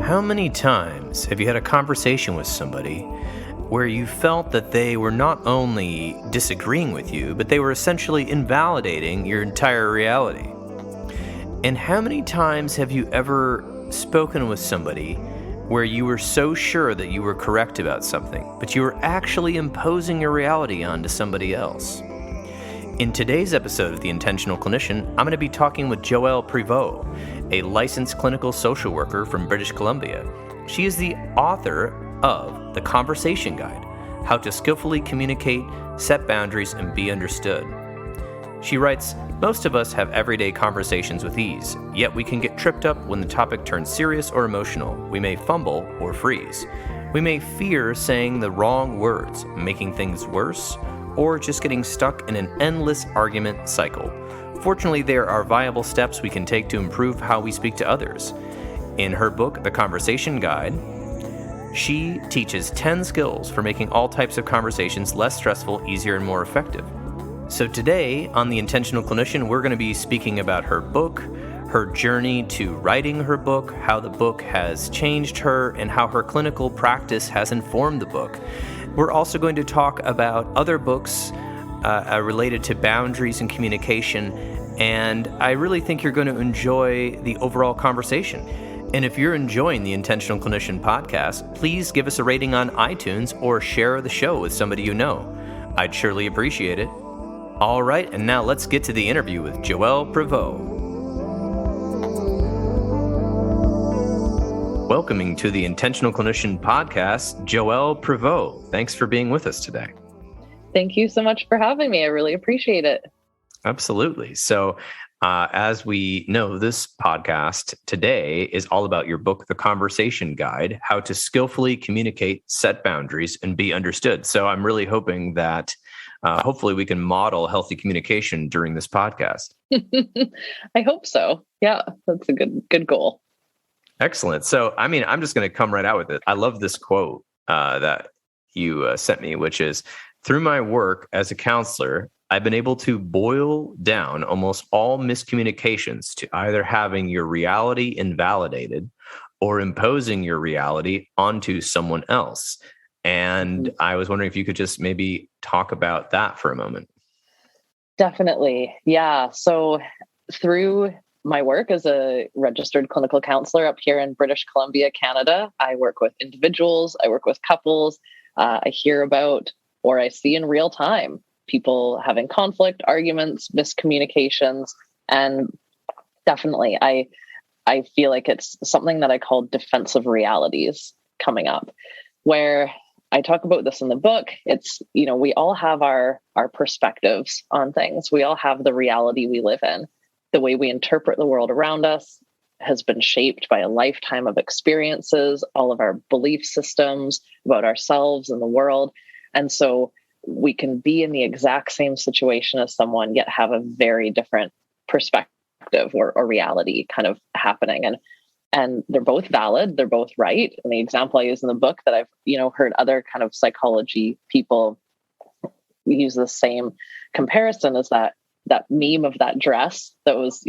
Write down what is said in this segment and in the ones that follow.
How many times have you had a conversation with somebody where you felt that they were not only disagreeing with you, but they were essentially invalidating your entire reality? And how many times have you ever spoken with somebody where you were so sure that you were correct about something, but you were actually imposing your reality onto somebody else? In today's episode of The Intentional Clinician, I'm going to be talking with Joelle Prevost, a licensed clinical social worker from British Columbia. She is the author of The Conversation Guide: How to Skillfully Communicate, Set Boundaries, and Be Understood. She writes, "Most of us have everyday conversations with ease, yet we can get tripped up when the topic turns serious or emotional. We may fumble or freeze. We may fear saying the wrong words, making things worse, or just getting stuck in an endless argument cycle. Fortunately, there are viable steps we can take to improve how we speak to others." In her book, The Conversation Guide, she teaches 10 skills for making all types of conversations less stressful, easier, and more effective. So today, on The Intentional Clinician, we're going to be speaking about her book, her journey to writing her book, how the book has changed her, and how her clinical practice has informed the book. We're also going to talk about other books related to boundaries and communication, and I really think you're going to enjoy the overall conversation. And if you're enjoying the Intentional Clinician podcast, please give us a rating on iTunes or share the show with somebody you know. I'd surely appreciate it. All right, and now let's get to the interview with Joelle Prevost. Welcoming to the Intentional Clinician podcast, Joelle Prevost. Thanks for being with us today. Thank you so much for having me. I really appreciate it. Absolutely. So, as we know, this podcast today is all about your book, The Conversation Guide: How to Skillfully Communicate, Set Boundaries, and Be Understood. So I'm really hoping that hopefully we can model healthy communication during this podcast. I hope so. Yeah, that's a good goal. Excellent. So, I'm just going to come right out with it. I love this quote that you sent me, which is, "Through my work as a counselor, I've been able to boil down almost all miscommunications to either having your reality invalidated or imposing your reality onto someone else." And I was wondering if you could just maybe talk about that for a moment. Definitely. Yeah. So through my work as a registered clinical counselor up here in British Columbia, Canada, I work with individuals, I work with couples. I hear about, or I see in real time, people having conflict, arguments, miscommunications. And definitely, I feel like it's something that I call defensive realities coming up, where I talk about this in the book. It's, we all have our perspectives on things. We all have the reality we live in. The way we interpret the world around us has been shaped by a lifetime of experiences, all of our belief systems about ourselves and the world. And so we can be in the exact same situation as someone, yet have a very different perspective or reality kind of happening. And they're both valid. They're both right. And the example I use in the book that I've, heard other kind of psychology people use the same comparison is that meme of that dress that was,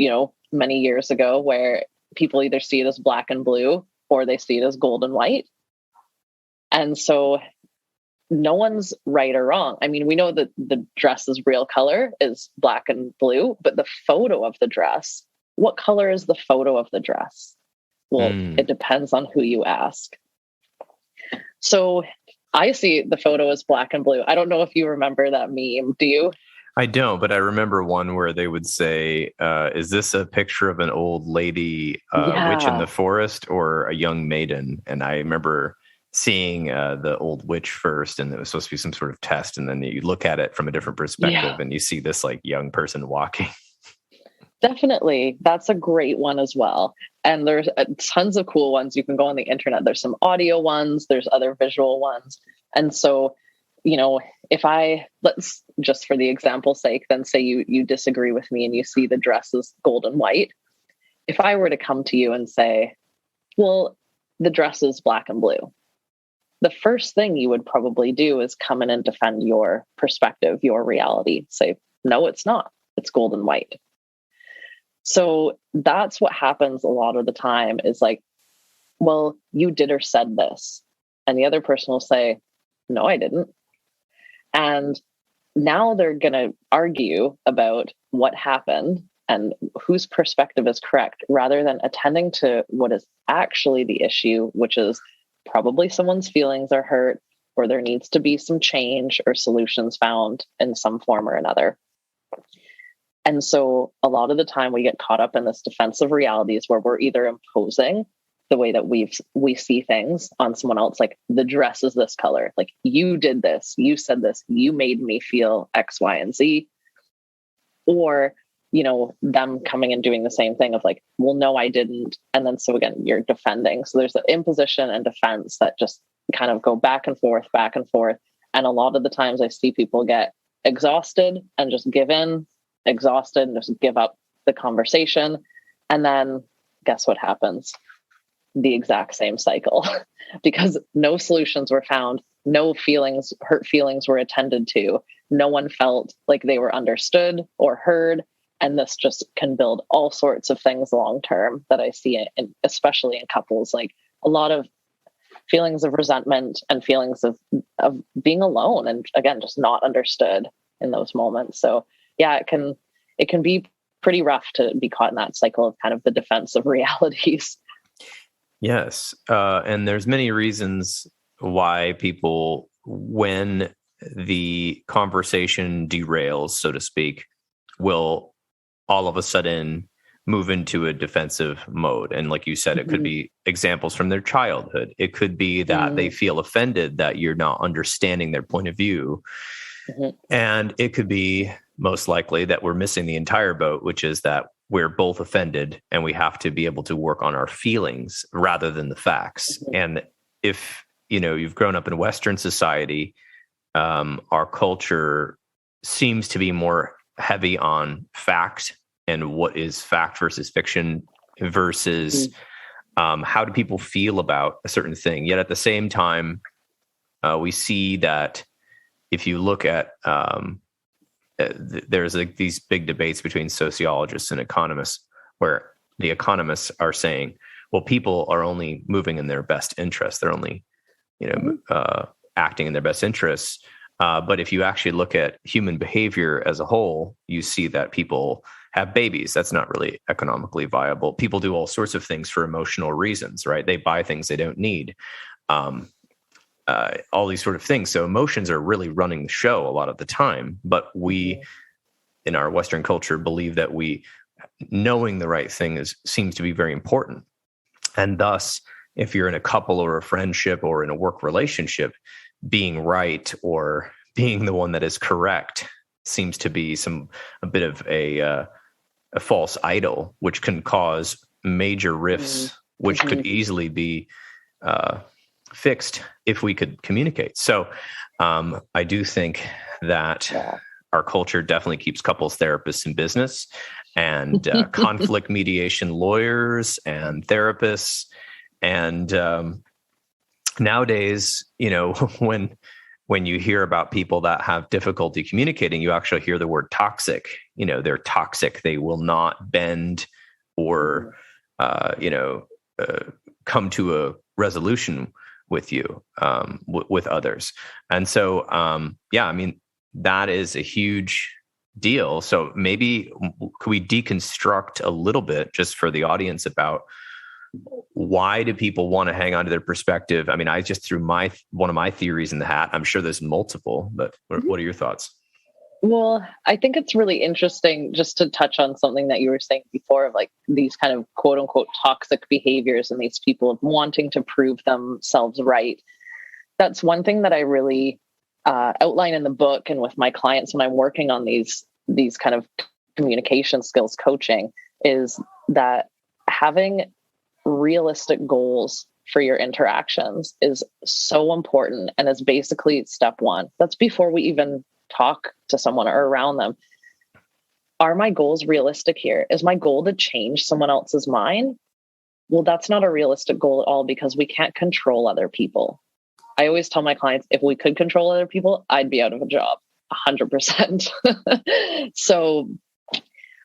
many years ago, where people either see it as black and blue or they see it as gold and white. And so no one's right or wrong. We know that the dress's real color is black and blue, but the photo of the dress, what color is the photo of the dress? Well, It depends on who you ask. So I see the photo as black and blue. I don't know if you remember that meme. Do you? I don't, but I remember one where they would say, is this a picture of an old lady witch in the forest or a young maiden? And I remember seeing the old witch first, and it was supposed to be some sort of test. And then you look at it from a different perspective and you see this like young person walking. Definitely. That's a great one as well. And there's tons of cool ones. You can go on the internet. There's some audio ones. There's other visual ones. And so, if let's just for the example's sake, then say you disagree with me and you see the dress as gold and white. If I were to come to you and say, well, the dress is black and blue, the first thing you would probably do is come in and defend your perspective, your reality. Say, no, it's not. It's gold and white. So that's what happens a lot of the time is like well, you did or said this. And the other person will say, no, I didn't. And now they're going to argue about what happened and whose perspective is correct, rather than attending to what is actually the issue, which is probably someone's feelings are hurt, or there needs to be some change or solutions found in some form or another. And so a lot of the time we get caught up in this defensive realities where we're either imposing the way that we see things on someone else, like the dress is this color, like you did this, you said this, you made me feel X, Y, and Z. Or, them coming and doing the same thing of like, well, no, I didn't. And then so again, you're defending. So there's the imposition and defense that just kind of go back and forth. And a lot of the times I see people get exhausted and just give in, exhausted and just give up the conversation. And then guess what happens? The exact same cycle, because no solutions were found, no hurt feelings were attended to, no one felt like they were understood or heard. And this just can build all sorts of things long term that I see, especially in couples, like a lot of feelings of resentment and feelings of being alone, and again, just not understood in those moments. So yeah, it can be pretty rough to be caught in that cycle of kind of the defensive realities. Yes. And there's many reasons why people, when the conversation derails, so to speak, will all of a sudden move into a defensive mode. And like you said, it could be examples from their childhood. It could be that they feel offended that you're not understanding their point of view. And it could be most likely that we're missing the entire boat, which is that we're both offended and we have to be able to work on our feelings rather than the facts. And if, you've grown up in Western society, our culture seems to be more heavy on fact and what is fact versus fiction versus how do people feel about a certain thing. Yet at the same time, we see that if you look at there's like these big debates between sociologists and economists, where the economists are saying, well, people are only moving in their best interests. They're only, acting in their best interests. But if you actually look at human behavior as a whole, you see that people have babies. That's not really economically viable. People do all sorts of things for emotional reasons, right? They buy things they don't need. All these sort of things. So emotions are really running the show a lot of the time, but we in our Western culture believe that knowing the right thing seems to be very important. And thus, if you're in a couple or a friendship or in a work relationship, being right or being the one that is correct seems to be a bit of a false idol, which can cause major rifts, which could easily be fixed if we could communicate. So I do think that our culture definitely keeps couples therapists in business, and conflict mediation lawyers and therapists. And nowadays, when you hear about people that have difficulty communicating, you actually hear the word toxic. They're toxic. They will not bend or come to a resolution with you, with others. And so, that is a huge deal. So maybe could we deconstruct a little bit just for the audience about why do people want to hang on to their perspective? I mean, I just threw one of my theories in the hat. I'm sure there's multiple, but what are your thoughts? Well, I think it's really interesting just to touch on something that you were saying before of like these kind of quote unquote toxic behaviors and these people wanting to prove themselves right. That's one thing that I really outline in the book and with my clients when I'm working on these kind of communication skills coaching, is that having realistic goals for your interactions is so important and is basically step one. That's before we even talk to someone or around them. Are my goals realistic here? Is my goal to change someone else's mind? Well, that's not a realistic goal at all, because we can't control other people. I always tell my clients, if we could control other people, I'd be out of a job 100%. So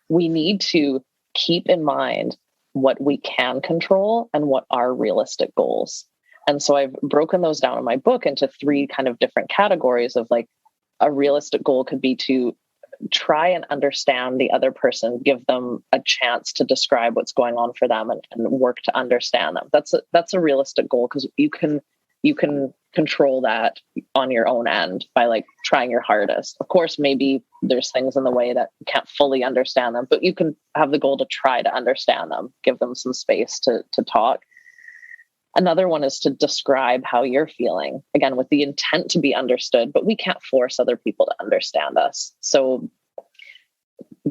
we need to keep in mind what we can control and what are realistic goals. And so I've broken those down in my book into 3 kind of different categories of like, a realistic goal could be to try and understand the other person, give them a chance to describe what's going on for them and work to understand them. That's a realistic goal, because you can control that on your own end by like trying your hardest. Of course, maybe there's things in the way that you can't fully understand them, but you can have the goal to try to understand them, give them some space to talk. Another one is to describe how you're feeling, again, with the intent to be understood, but we can't force other people to understand us. So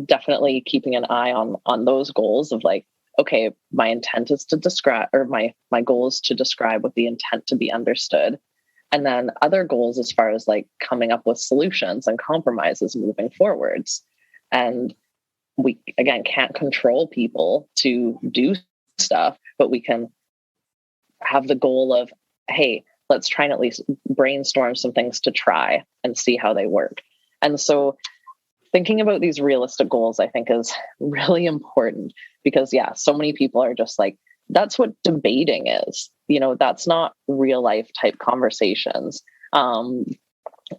definitely keeping an eye on those goals of like, okay, my intent is to describe, or my goal is to describe with the intent to be understood. And then other goals as far as like coming up with solutions and compromises moving forwards. And we, again, can't control people to do stuff, but we can have the goal of, hey, let's try and at least brainstorm some things to try and see how they work. And so thinking about these realistic goals, I think, is really important, because so many people are just like, that's what debating is. That's not real life type conversations.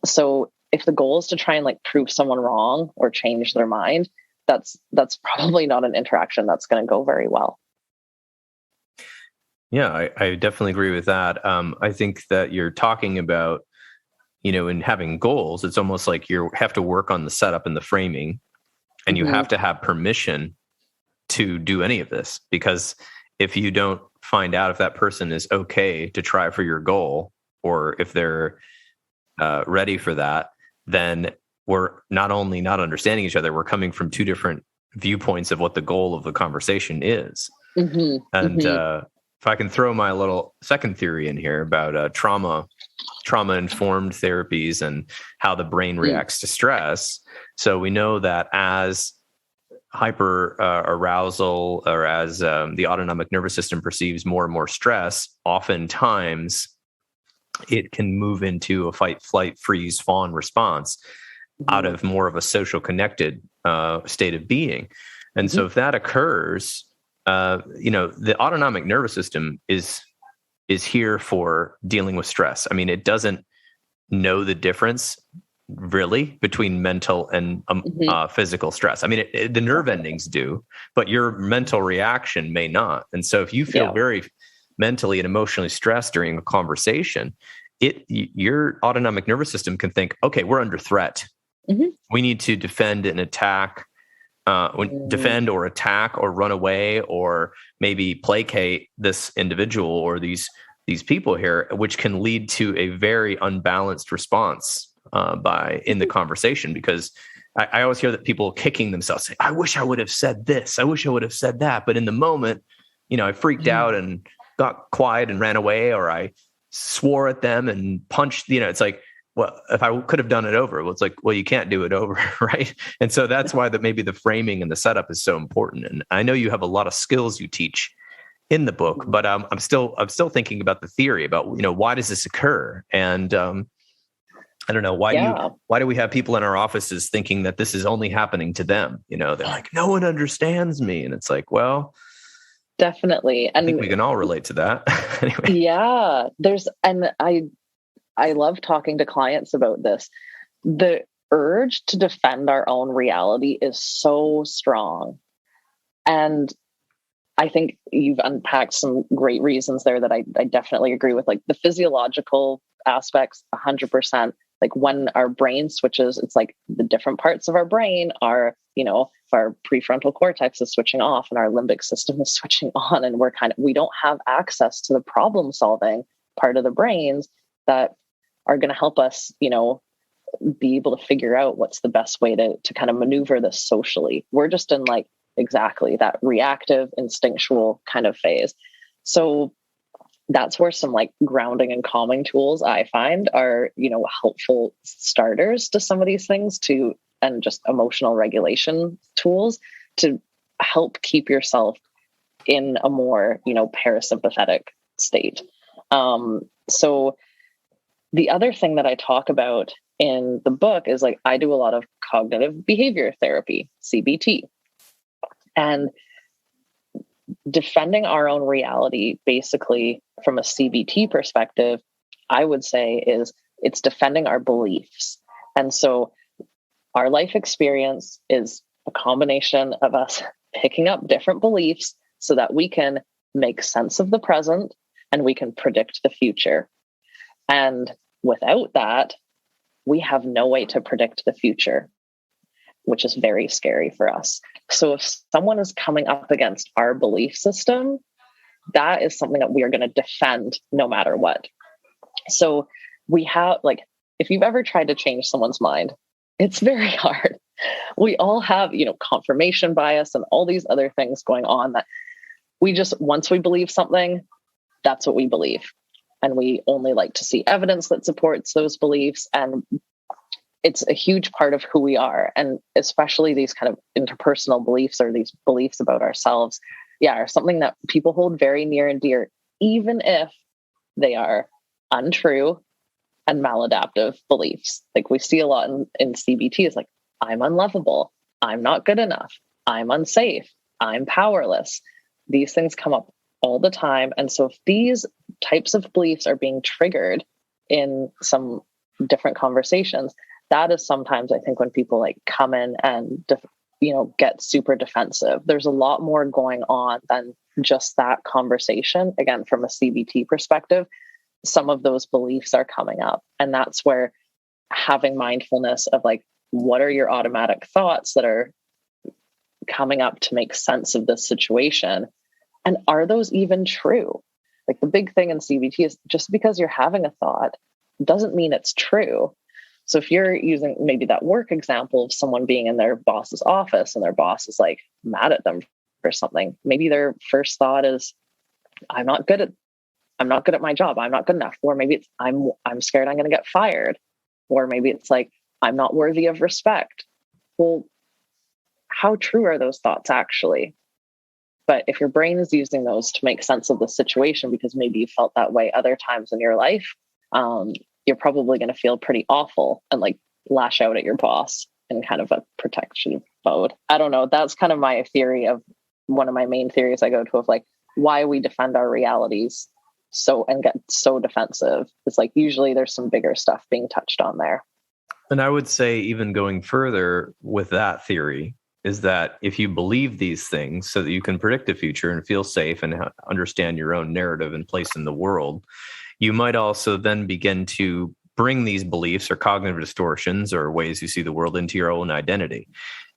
So if the goal is to try and like prove someone wrong or change their mind, that's probably not an interaction that's going to go very well. Yeah, I definitely agree with that. I think that you're talking about, in having goals, it's almost like you have to work on the setup and the framing, and you have to have permission to do any of this, because if you don't find out if that person is okay to try for your goal, or if they're ready for that, then we're not only not understanding each other, we're coming from 2 different viewpoints of what the goal of the conversation is. If I can throw my little second theory in here about trauma-informed therapies and how the brain reacts to stress. So we know that as hyper arousal, or as the autonomic nervous system perceives more and more stress, oftentimes it can move into a fight, flight, freeze, fawn response out of more of a social connected state of being. And so if that occurs, the autonomic nervous system is here for dealing with stress. I mean, it doesn't know the difference really between mental and physical stress. I mean, the nerve endings do, but your mental reaction may not. And so if you feel very mentally and emotionally stressed during a conversation, your autonomic nervous system can think, okay, we're under threat. We need to defend and attack. Defend or attack or run away or maybe placate this individual or these people here, which can lead to a very unbalanced response in the conversation. Because I always hear that people kicking themselves, say, I wish I would have said this. I wish I would have said that. But in the moment, I freaked out and got quiet and ran away, or I swore at them and punched, it's like, well, if I could have done it over, well, it's like, well, you can't do it over, right? And so that's why maybe the framing and the setup is so important. And I know you have a lot of skills you teach in the book, but I'm still thinking about the theory about why does this occur? And I don't know why do we have people in our offices thinking that this is only happening to them? They're like, no one understands me, and it's like, well, definitely. And I think we can all relate to that. Anyway. Yeah, I love talking to clients about this. The urge to defend our own reality is so strong. And I think you've unpacked some great reasons there that I definitely agree with, like the physiological aspects, 100%. Like when our brain switches, it's like the different parts of our brain are, if our prefrontal cortex is switching off and our limbic system is switching on, and we don't have access to the problem solving part of the brains that are going to help us, be able to figure out what's the best way to kind of maneuver this socially. We're just in like exactly that reactive, instinctual kind of phase. So that's where some like grounding and calming tools I find are, helpful starters to some of these things and just emotional regulation tools to help keep yourself in a more, parasympathetic state. So the other thing that I talk about in the book is like, I do a lot of cognitive behavior therapy, CBT. And defending our own reality, basically from a CBT perspective, I would say it's defending our beliefs. And so our life experience is a combination of us picking up different beliefs so that we can make sense of the present and we can predict the future. And without that, we have no way to predict the future, which is very scary for us. So if someone is coming up against our belief system, that is something that we are going to defend no matter what. So we have, like, if you've ever tried to change someone's mind, it's very hard. We all have, confirmation bias and all these other things going on that we just, once we believe something, that's what we believe. And we only like to see evidence that supports those beliefs. And it's a huge part of who we are. And especially these kind of interpersonal beliefs or these beliefs about ourselves, are something that people hold very near and dear, even if they are untrue and maladaptive beliefs. Like we see a lot in CBT is like, I'm unlovable, I'm not good enough, I'm unsafe, I'm powerless. These things come up all the time. And so if these types of beliefs are being triggered in some different conversations, that is sometimes, I think, when people like come in and, get super defensive. There's a lot more going on than just that conversation. Again, from a CBT perspective, some of those beliefs are coming up. And that's where having mindfulness of like, what are your automatic thoughts that are coming up to make sense of this situation? And are those even true? Like the big thing in CBT is just because you're having a thought doesn't mean it's true. So if you're using maybe that work example of someone being in their boss's office and their boss is like mad at them for something, maybe their first thought is, I'm not good at my job. I'm not good enough. Or maybe it's, I'm scared I'm going to get fired. Or maybe it's like, I'm not worthy of respect. Well, how true are those thoughts actually? But if your brain is using those to make sense of the situation, because maybe you felt that way other times in your life, you're probably going to feel pretty awful and like lash out at your boss in kind of a protection mode. I don't know. That's kind of my theory of one of my main theories I go to of like why we defend our realities and get so defensive. It's like usually there's some bigger stuff being touched on there. And I would say even going further with that theory is that if you believe these things so that you can predict the future and feel safe and understand your own narrative and place in the world, you might also then begin to bring these beliefs or cognitive distortions or ways you see the world into your own identity.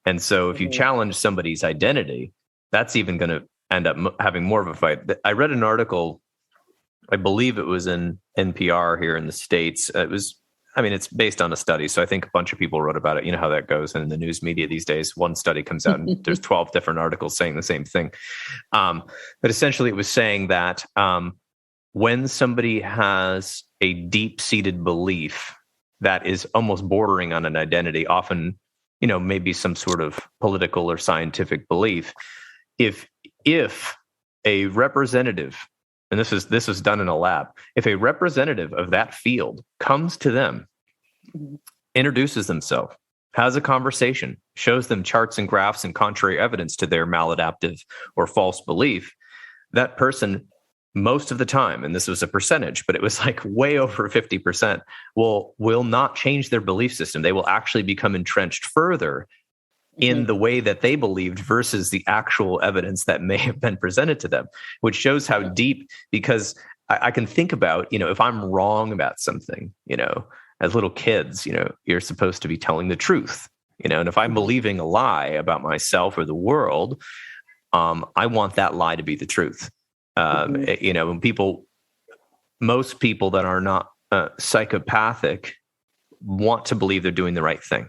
And so if you challenge somebody's identity, that's even going to end up having more of a fight. I read an article, I believe it was in NPR here in the States. It's based on a study. So I think a bunch of people wrote about it. You know how that goes in the news media these days. One study comes out and there's 12 different articles saying the same thing. But essentially it was saying that when somebody has a deep-seated belief that is almost bordering on an identity, often, maybe some sort of political or scientific belief, if a representative, and this was done in a lab, if a representative of that field comes to them, introduces themselves, has a conversation, shows them charts and graphs and contrary evidence to their maladaptive or false belief, that person, most of the time, and this was a percentage, but it was like way over 50%, will not change their belief system. They will actually become entrenched further in the way that they believed versus the actual evidence that may have been presented to them, which shows how deep, because I can think about, if I'm wrong about something, as little kids, you're supposed to be telling the truth, and if I'm believing a lie about myself or the world, I want that lie to be the truth. Most people that are not psychopathic want to believe they're doing the right thing.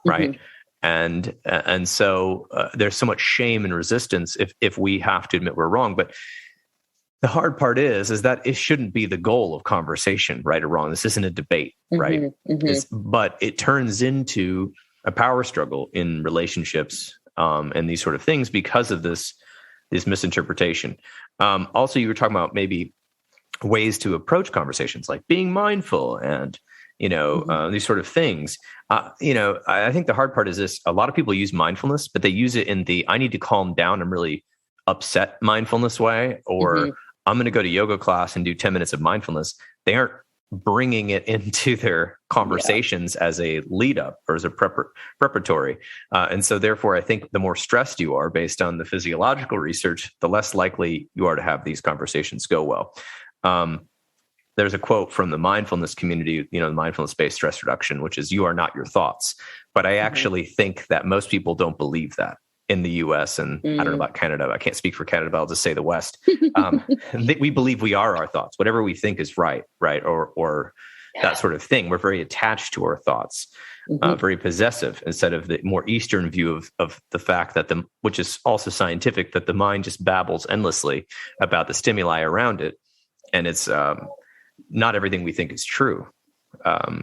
Right. And so there's so much shame and resistance if we have to admit we're wrong. But the hard part is that it shouldn't be the goal of conversation, right or wrong. This isn't a debate, right? But it turns into a power struggle in relationships and these sort of things because of this misinterpretation. Also, you were talking about maybe ways to approach conversations like being mindful and these sort of things. I think the hard part is this: a lot of people use mindfulness, but they use it in I need to calm down. I'm really upset mindfulness way, or I'm going to go to yoga class and do 10 minutes of mindfulness. They aren't bringing it into their conversations as a lead up or as a preparatory. And so therefore, I think the more stressed you are based on the physiological research, the less likely you are to have these conversations go well. There's a quote from the mindfulness community, the mindfulness-based stress reduction, which is, "You are not your thoughts." But I actually think that most people don't believe that in the US, and I don't know about Canada. I can't speak for Canada, but I'll just say the West. We believe we are our thoughts. Whatever we think is right, or that sort of thing. We're very attached to our thoughts, very possessive, instead of the more Eastern view of the fact that which is also scientific, that the mind just babbles endlessly about the stimuli around it. And it's not everything we think is true,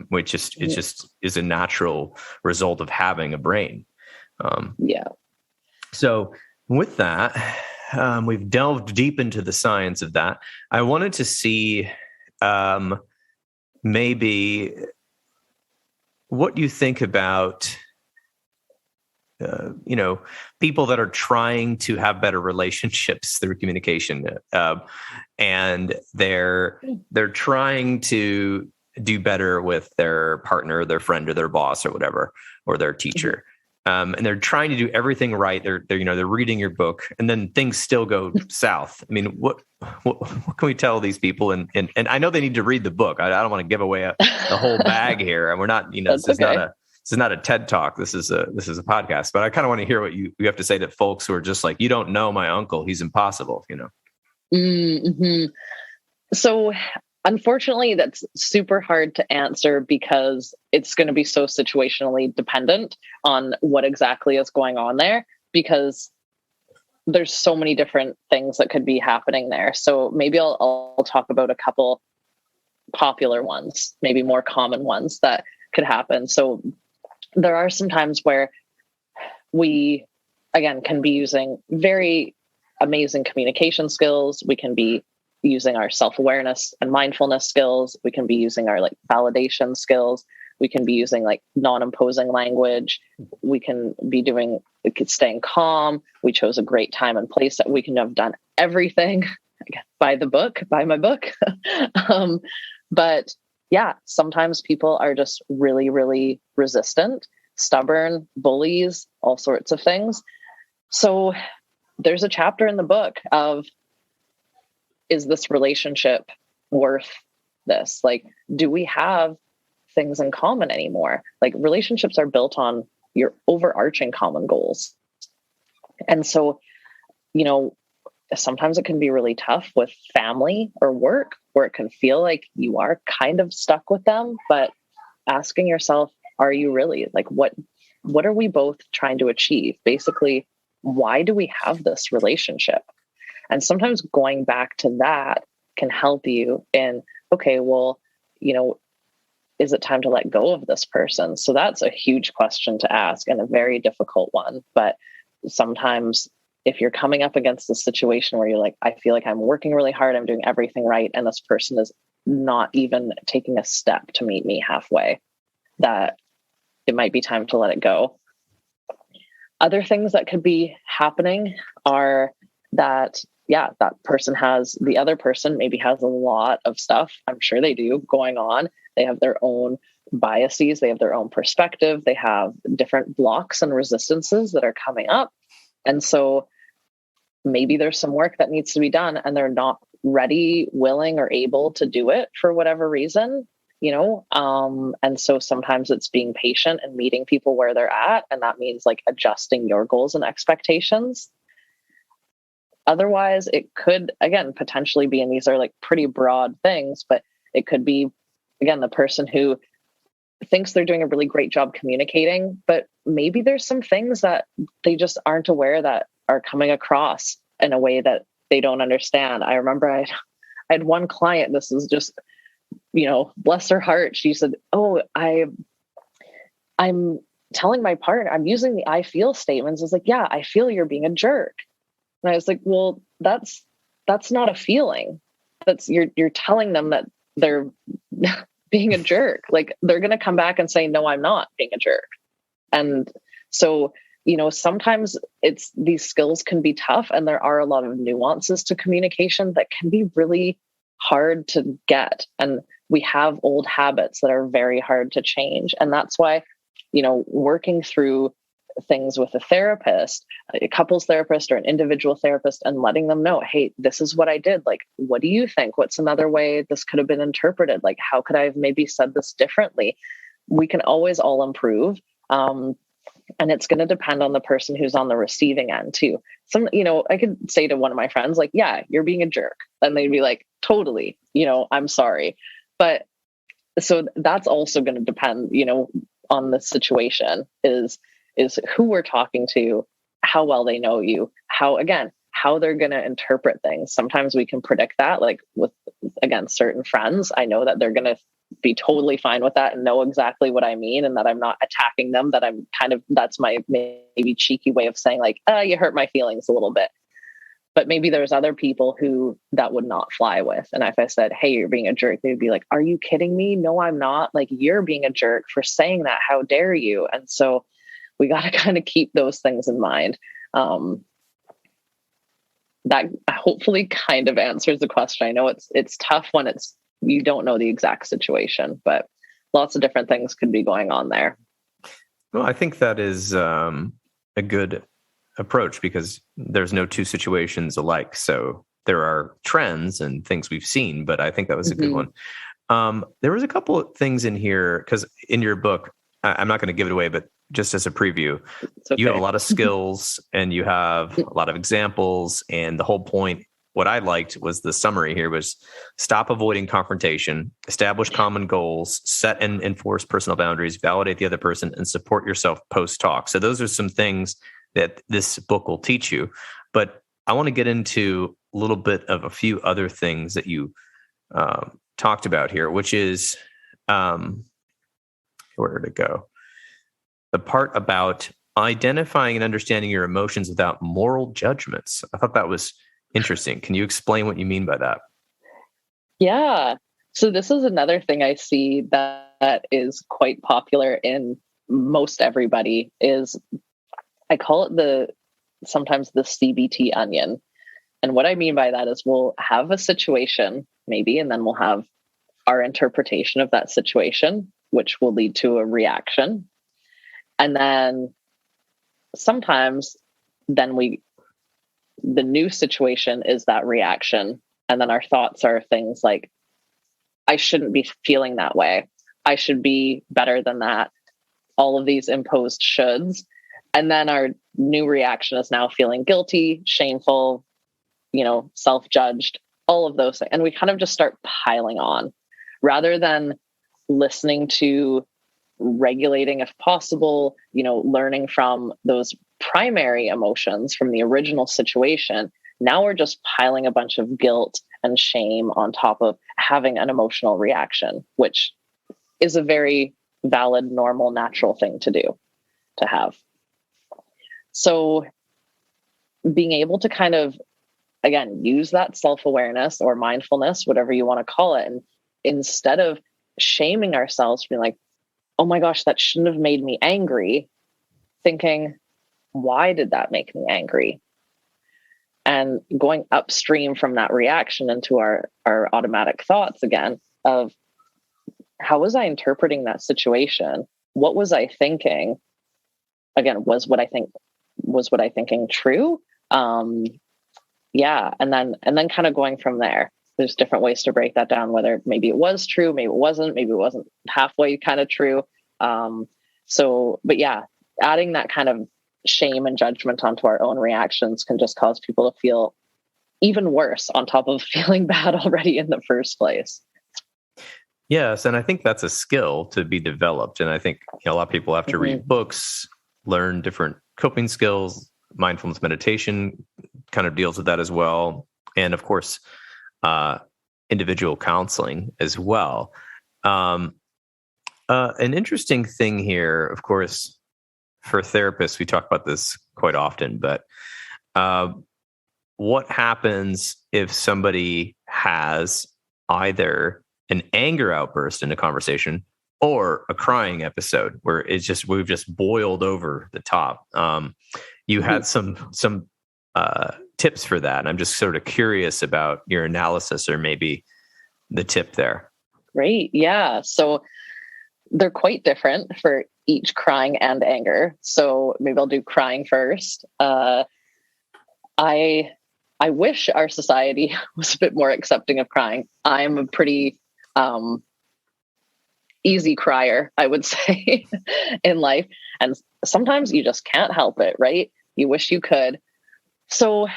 which is a natural result of having a brain. So with that, we've delved deep into the science of that. I wanted to see maybe what you think about, people that are trying to have better relationships through communication, and they're trying to do better with their partner, their friend, or their boss, or whatever, or their teacher. And they're trying to do everything right. They're reading your book, and then things still go south. I mean, what can we tell these people? And I know they need to read the book. I don't want to give away the whole bag here. And we're not, this is not a TED Talk. This is a podcast. But I kind of want to hear what you have to say to folks who are just like, "You don't know my uncle. He's impossible." So unfortunately, that's super hard to answer because it's going to be so situationally dependent on what exactly is going on there, because there's so many different things that could be happening there. So maybe I'll talk about a couple popular ones, maybe more common ones that could happen. So there are some times where we, again, can be using very amazing communication skills. We can be using our self-awareness and mindfulness skills. We can be using our validation skills. We can be using non-imposing language. We can be staying calm. We chose a great time and place that we can have done everything by my book. But yeah, sometimes people are just really, really resistant, stubborn, bullies, all sorts of things. So there's a chapter in the book of, is this relationship worth this? Do we have things in common anymore? Relationships are built on your overarching common goals. And so, sometimes it can be really tough with family or work, where it can feel like you are kind of stuck with them, but asking yourself, are you really? What are we both trying to achieve? Basically, why do we have this relationship? And sometimes going back to that can help you in, okay, well, is it time to let go of this person? So that's a huge question to ask and a very difficult one. But sometimes if you're coming up against a situation where you're like, I feel like I'm working really hard, I'm doing everything right, and this person is not even taking a step to meet me halfway, that it might be time to let it go. Other things that could be happening are that, the other person maybe has a lot of stuff, I'm sure they do, going on. They have their own biases, they have their own perspective, they have different blocks and resistances that are coming up. And so maybe there's some work that needs to be done and they're not ready, willing, or able to do it for whatever reason, and so sometimes it's being patient and meeting people where they're at. And that means adjusting your goals and expectations. Otherwise, it could, again, potentially be, and these are pretty broad things, but it could be, again, the person who thinks they're doing a really great job communicating, but maybe there's some things that they just aren't aware that are coming across in a way that they don't understand. I remember I had one client, this is just, bless her heart. She said, "Oh, I'm telling my partner, I'm using the I feel statements." I was like, "Yeah, I feel you're being a jerk." And I was like, "Well, that's not a feeling. That's you're telling them that they're being a jerk. They're going to come back and say, 'No, I'm not being a jerk.'" And so, sometimes these skills can be tough, and there are a lot of nuances to communication that can be really hard to get. And we have old habits that are very hard to change. And that's why, working through things with a therapist, a couples therapist or an individual therapist, and letting them know, hey, this is what I did. Like, what do you think? What's another way this could have been interpreted? Like, how could I have maybe said this differently? We can always all improve. And it's going to depend on the person who's on the receiving end too. I could say to one of my friends, like, yeah, you're being a jerk. And they'd be like, totally, I'm sorry. But so that's also going to depend, on the situation is who we're talking to, how well they know you, how they're going to interpret things. Sometimes we can predict that, like with, again, certain friends, I know that they're going to be totally fine with that and know exactly what I mean, and that I'm not attacking them, that I'm that's my maybe cheeky way of saying like, you hurt my feelings a little bit. But maybe there's other people who that would not fly with. And if I said, hey, you're being a jerk, they'd be like, are you kidding me? No, I'm not. Like, you're being a jerk for saying that. How dare you? And so we got to kind of keep those things in mind. That hopefully kind of answers the question. I know it's tough when you don't know the exact situation, but lots of different things could be going on there. Well, I think that is a good approach, because there's no two situations alike. So there are trends and things we've seen, but I think that was a good one. There was a couple of things in here, because in your book, I'm not going to give it away, but just as a preview, okay, you have a lot of skills and you have a lot of examples. And the whole point, what I liked was the summary here was stop avoiding confrontation, establish common goals, set and enforce personal boundaries, validate the other person, and support yourself post-talk. So those are some things that this book will teach you. But I want to get into a little bit of a few other things that you talked about here, which is, where did it go? The part about identifying and understanding your emotions without moral judgments. I thought that was interesting. Can you explain what you mean by that? Yeah. So this is another thing I see that is quite popular in most everybody is, I call it sometimes the CBT onion. And what I mean by that is we'll have a situation maybe, and then we'll have our interpretation of that situation, which will lead to a reaction. And then sometimes the new situation is that reaction. And then our thoughts are things like, I shouldn't be feeling that way. I should be better than that. All of these imposed shoulds. And then our new reaction is now feeling guilty, shameful, self-judged, all of those things. And we kind of just start piling on rather than listening to, regulating if possible, learning from those primary emotions from the original situation. Now we're just piling a bunch of guilt and shame on top of having an emotional reaction, which is a very valid, normal, natural thing to have. So being able to kind of, again, use that self-awareness or mindfulness, whatever you want to call it. And instead of shaming ourselves, being like, oh my gosh, that shouldn't have made me angry, thinking, why did that make me angry? And going upstream from that reaction into our automatic thoughts again of, how was I interpreting that situation? What was I thinking? Again, was what I thinking true? Yeah. And then kind of going from there. There's different ways to break that down, whether maybe it was true, maybe it wasn't halfway kind of true. But yeah, adding that kind of shame and judgment onto our own reactions can just cause people to feel even worse on top of feeling bad already in the first place. Yes. And I think that's a skill to be developed. And I think a lot of people have to read books, learn different coping skills. Mindfulness meditation kind of deals with that as well. And of course, individual counseling as well. An interesting thing here, of course, for therapists, we talk about this quite often, but what happens if somebody has either an anger outburst in a conversation or a crying episode where we've just boiled over the top. You had some tips for that. And I'm just sort of curious about your analysis or maybe the tip there. Great. Yeah. So they're quite different for each crying and anger. So maybe I'll do crying first. I wish our society was a bit more accepting of crying. I'm a pretty easy crier, I would say, in life. And sometimes you just can't help it, right? You wish you could. So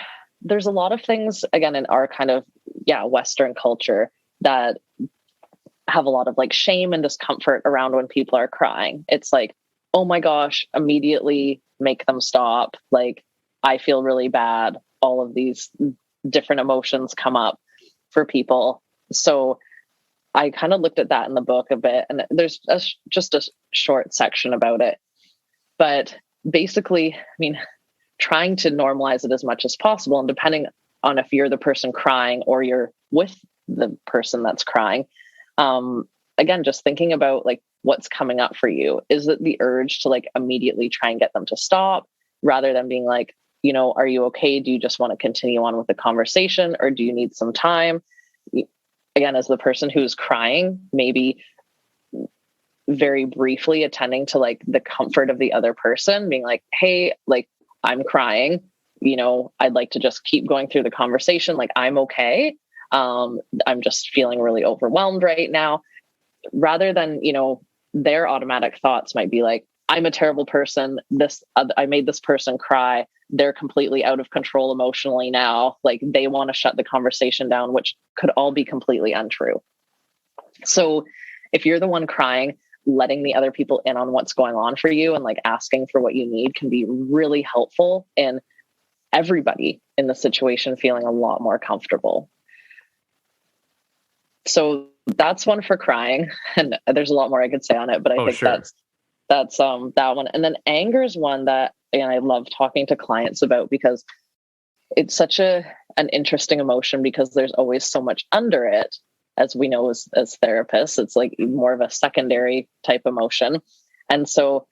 there's a lot of things, again, in our kind of, Western culture that have a lot of like shame and discomfort around when people are crying. It's like, oh my gosh, immediately make them stop. Like, I feel really bad. All of these different emotions come up for people. So I kind of looked at that in the book a bit, and there's just a short section about it. But basically, I mean, trying to normalize it as much as possible. And depending on if you're the person crying or you're with the person that's crying, again, just thinking about like what's coming up for you. Is it the urge to like immediately try and get them to stop rather than being like, are you okay? Do you just want to continue on with the conversation, or do you need some time? Again, as the person who's crying, maybe very briefly attending to like the comfort of the other person, being like, hey, like I'm crying, I'd like to just keep going through the conversation. Like, I'm okay. I'm just feeling really overwhelmed right now, rather than, their automatic thoughts might be like, I'm a terrible person. I made this person cry. They're completely out of control emotionally now. Like, they want to shut the conversation down, which could all be completely untrue. So if you're the one crying, letting the other people in on what's going on for you and like asking for what you need can be really helpful in everybody in the situation feeling a lot more comfortable. So that's one for crying, and there's a lot more I could say on it, but I think sure. that's that one. And then anger is one that, and I love talking to clients about, because it's such an interesting emotion, because there's always so much under it, as we know as therapists. It's like more of a secondary type emotion. And so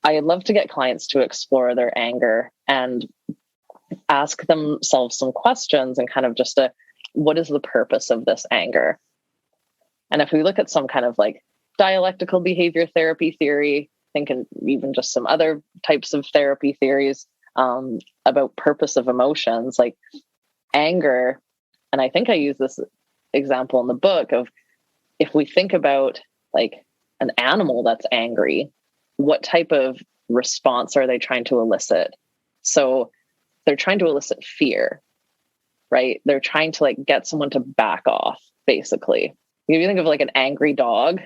I love to get clients to explore their anger and ask themselves some questions, and kind of just what is the purpose of this anger? And if we look at some kind of like dialectical behavior therapy theory, thinking even just some other types of therapy theories about purpose of emotions, like anger. And I think I use this example in the book of, if we think about like an animal that's angry, what type of response are they trying to elicit? So they're trying to elicit fear, right? They're trying to like get someone to back off, basically. If you think of like an angry dog,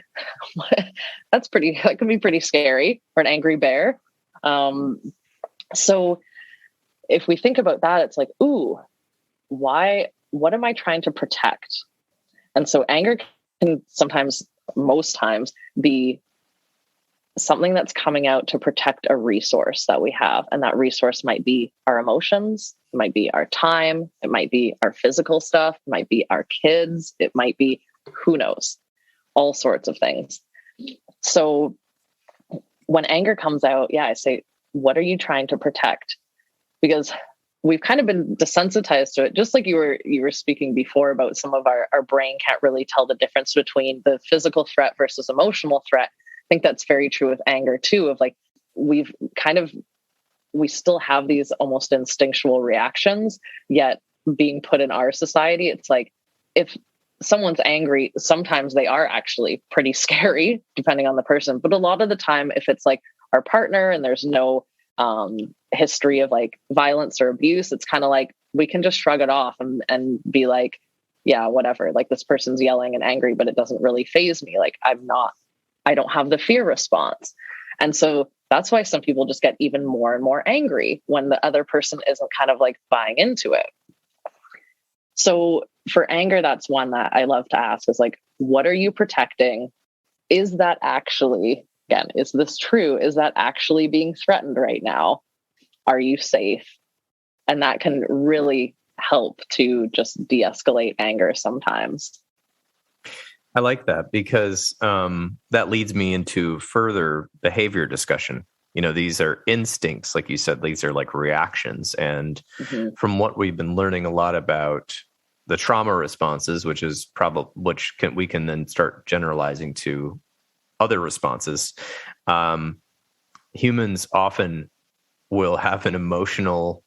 that can be pretty scary, or an angry bear. So if we think about that, it's like, ooh, what am I trying to protect? And so anger can sometimes, most times, be something that's coming out to protect a resource that we have. And that resource might be our emotions, it might be our time, it might be our physical stuff, it might be our kids, it might be, who knows, all sorts of things. So when anger comes out, I say, what are you trying to protect? Because we've kind of been desensitized to it. Just like you were speaking before about some of our brain can't really tell the difference between the physical threat versus emotional threat. I think that's very true with anger too, of like, we still have these almost instinctual reactions, yet being put in our society, it's like, if someone's angry, sometimes they are actually pretty scary, depending on the person. But a lot of the time, if it's like our partner and there's no history of like violence or abuse, it's kind of like we can just shrug it off and be like, yeah, whatever. Like, this person's yelling and angry, but it doesn't really faze me. Like, I don't have the fear response. And so that's why some people just get even more and more angry when the other person isn't kind of like buying into it. So for anger, that's one that I love to ask, is like, what are you protecting? Is that actually, again, is this true? Is that actually being threatened right now? Are you safe? And that can really help to just de-escalate anger sometimes. I like that because that leads me into further behavior discussion. These are instincts, like you said, these are like reactions. And from what we've been learning a lot about the trauma responses, we can then start generalizing to other responses. Humans often will have an emotional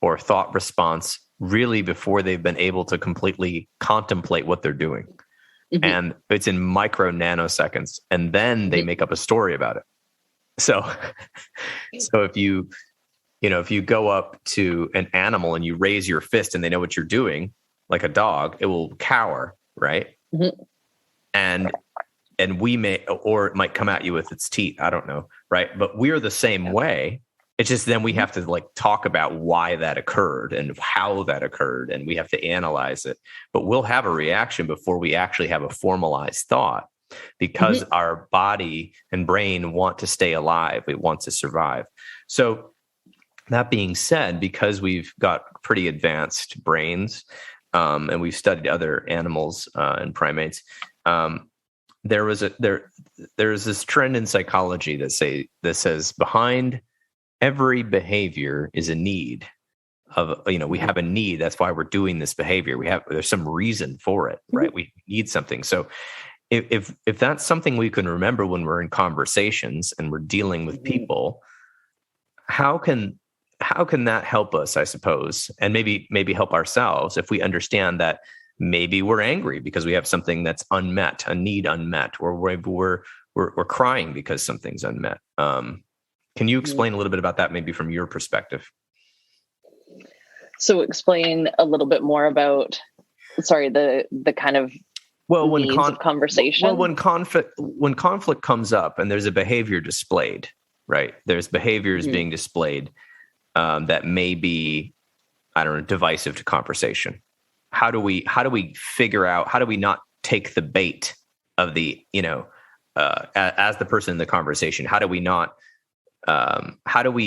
or thought response really before they've been able to completely contemplate what they're doing. And it's in micro nanoseconds, and then they make up a story about it. So if you go up to an animal and you raise your fist and they know what you're doing, like a dog, it will cower, right? And we may, or it might come at you with its teeth. I don't know, right? But we're the same way. It's just then we have to like talk about why that occurred and how that occurred, and we have to analyze it. But we'll have a reaction before we actually have a formalized thought, because our body and brain want to stay alive. It wants to survive. So that being said, because we've got pretty advanced brains, and we've studied other animals and primates, there's this trend in psychology that says behind every behavior is a need of, we have a need. That's why we're doing this behavior. There's some reason for it, right? We need something. So if that's something we can remember when we're in conversations and we're dealing with people, how can that help us, I suppose, and maybe help ourselves if we understand that maybe we're angry because we have something that's unmet, a need unmet, or we're crying because something's unmet. Can you explain a little bit about that, maybe from your perspective? So explain a little bit more about, the kind of needs of conversation. Well, when conflict comes up and there's a behavior displayed, right? There's behaviors being displayed that may be, I don't know, divisive to conversation. How do we figure out, how do we not take the bait of the, as the person in the conversation? How do we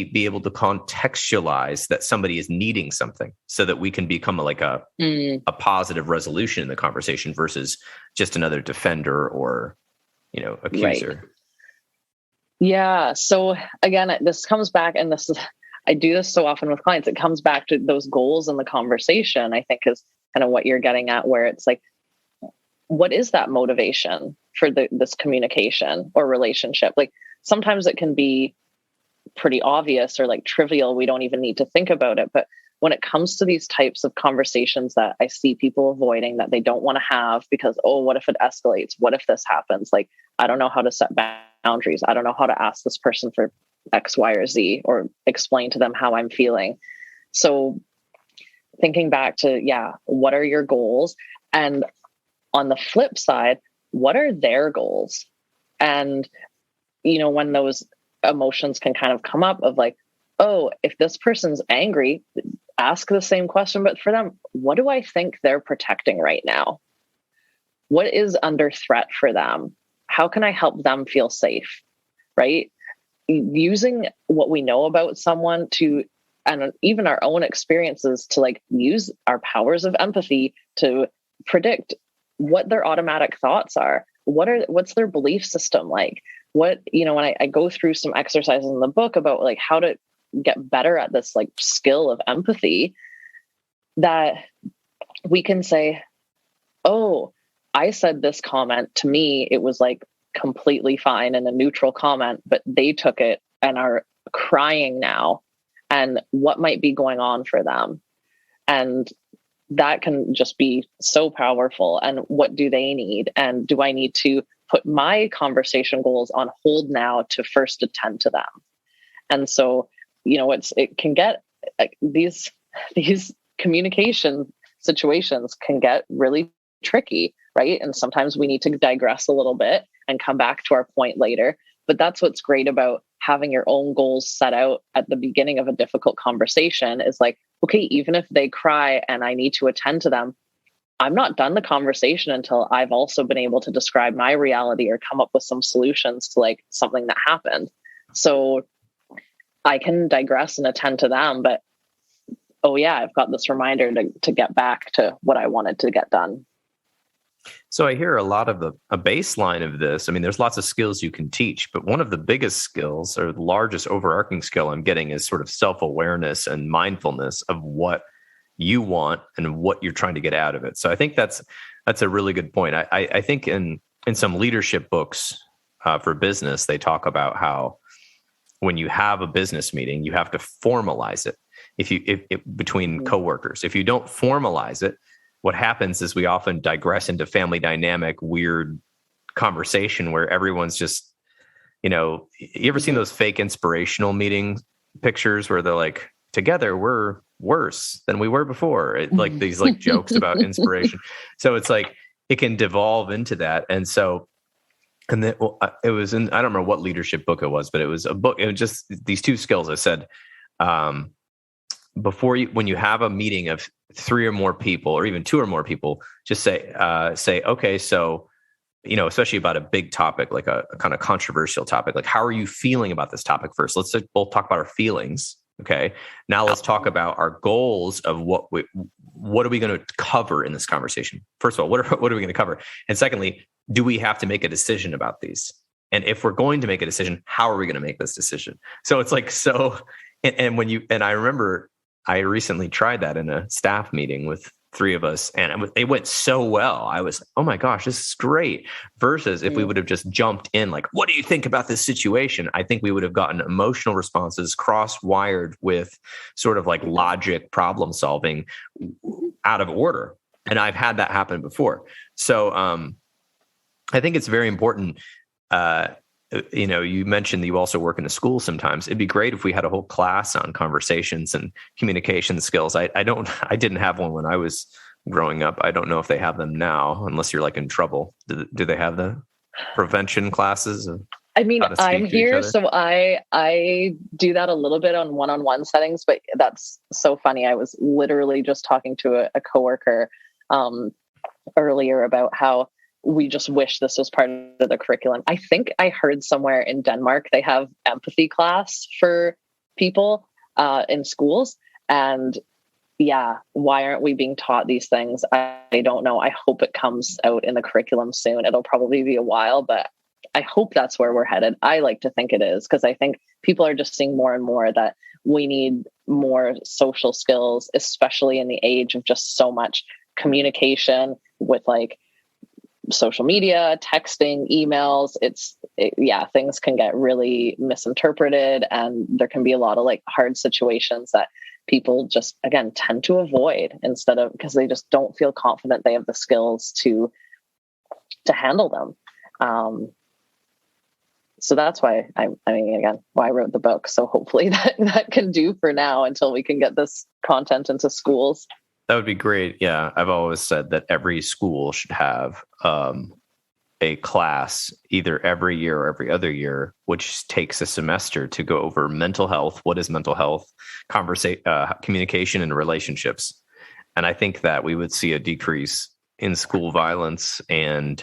be able to contextualize that somebody is needing something so that we can become a positive resolution in the conversation versus just another defender or, accuser? Right. Yeah. So again, this comes back, and I do this so often with clients. It comes back to those goals in the conversation, I think, is kind of what you're getting at, where it's like, what is that motivation for this communication or relationship? Like sometimes it can be pretty obvious or like trivial. We don't even need to think about it. But when it comes to these types of conversations that I see people avoiding, that they don't want to have because, what if it escalates? What if this happens? Like, I don't know how to set boundaries. I don't know how to ask this person for X, Y, or Z, or explain to them how I'm feeling. So thinking back to, what are your goals? And on the flip side, what are their goals? And, when those emotions can kind of come up of like, if this person's angry, ask the same question, but for them, what do I think they're protecting right now? What is under threat for them? How can I help them feel safe? Right? Using what we know about someone and even our own experiences to like use our powers of empathy to predict what their automatic thoughts are. What's their belief system like? When I go through some exercises in the book about like how to get better at this like skill of empathy, that we can say, I said this comment, to me, it was like completely fine and a neutral comment, but they took it and are crying now. And what might be going on for them? And that can just be so powerful. And what do they need? And do I need to put my conversation goals on hold now to first attend to them? And so, it can get these communication situations can get really tricky, right? And sometimes we need to digress a little bit and come back to our point later. But that's what's great about having your own goals set out at the beginning of a difficult conversation is like, okay, even if they cry and I need to attend to them, I'm not done the conversation until I've also been able to describe my reality or come up with some solutions to like something that happened. So I can digress and attend to them, but I've got this reminder to get back to what I wanted to get done. So I hear a lot of a baseline of this. I mean, there's lots of skills you can teach, but one of the biggest skills or the largest overarching skill I'm getting is sort of self-awareness and mindfulness of what you want and what you're trying to get out of it. So I think that's a really good point. I think in some leadership books for business, they talk about how when you have a business meeting, you have to formalize it. If between coworkers, if you don't formalize it, what happens is we often digress into family dynamic, weird conversation where everyone's just, you ever seen those fake inspirational meeting pictures where they're like, together we're worse than we were before. Like these like jokes about inspiration. So it's like, it can devolve into that. And so, and then it was in, I don't remember what leadership book it was, but it was a book. It was just these two skills. I said, when you have a meeting of 3 or more people, or even 2 or more people, just say, okay, so, especially about a big topic, like a kind of controversial topic, like, how are you feeling about this topic first? Let's both talk about our feelings. Okay. Now let's talk about our goals of what are we going to cover in this conversation? First of all, what are we going to cover? And secondly, do we have to make a decision about these? And if we're going to make a decision, how are we going to make this decision? So it's like, and I remember I recently tried that in a staff meeting with 3 of us, and it went so well. I was like, oh my gosh, this is great. Versus if we would have just jumped in, like, what do you think about this situation? I think we would have gotten emotional responses cross-wired with sort of like logic problem solving out of order. And I've had that happen before. So I think it's very important. You mentioned that you also work in a school sometimes. It'd be great if we had a whole class on conversations and communication skills. I didn't have one when I was growing up. I don't know if they have them now, unless you're like in trouble. Do they have the prevention classes? I mean, I'm here, so I do that a little bit on one-on-one settings, but that's so funny. I was literally just talking to a coworker earlier about how we just wish this was part of the curriculum. I think I heard somewhere in Denmark, they have empathy class for people in schools. And yeah, why aren't we being taught these things? I don't know. I hope it comes out in the curriculum soon. It'll probably be a while, but I hope that's where we're headed. I like to think it is, because I think people are just seeing more and more that we need more social skills, especially in the age of just so much communication with like social media, texting, emails. Things can get really misinterpreted, and there can be a lot of like hard situations that people just, again, tend to avoid because they just don't feel confident they have the skills to handle them. So that's why why I wrote the book. So hopefully that can do for now until we can get this content into schools. That would be great. Yeah. I've always said that every school should have a class either every year or every other year, which takes a semester to go over mental health. What is mental health? Communication and relationships. And I think that we would see a decrease in school violence and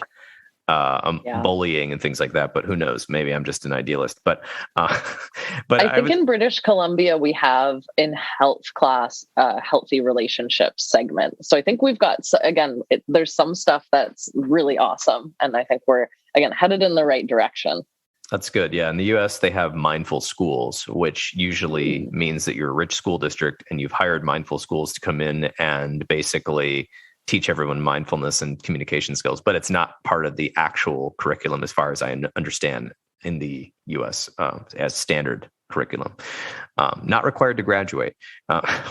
bullying and things like that. But who knows? Maybe I'm just an idealist. But I think in British Columbia, we have in health class, healthy relationships segment. So I think we've got, there's some stuff that's really awesome. And I think we're, again, headed in the right direction. That's good. Yeah. In the US, they have mindful schools, which usually means that you're a rich school district and you've hired mindful schools to come in and basically teach everyone mindfulness and communication skills, but it's not part of the actual curriculum as far as I understand in the US as standard curriculum. Not required to graduate,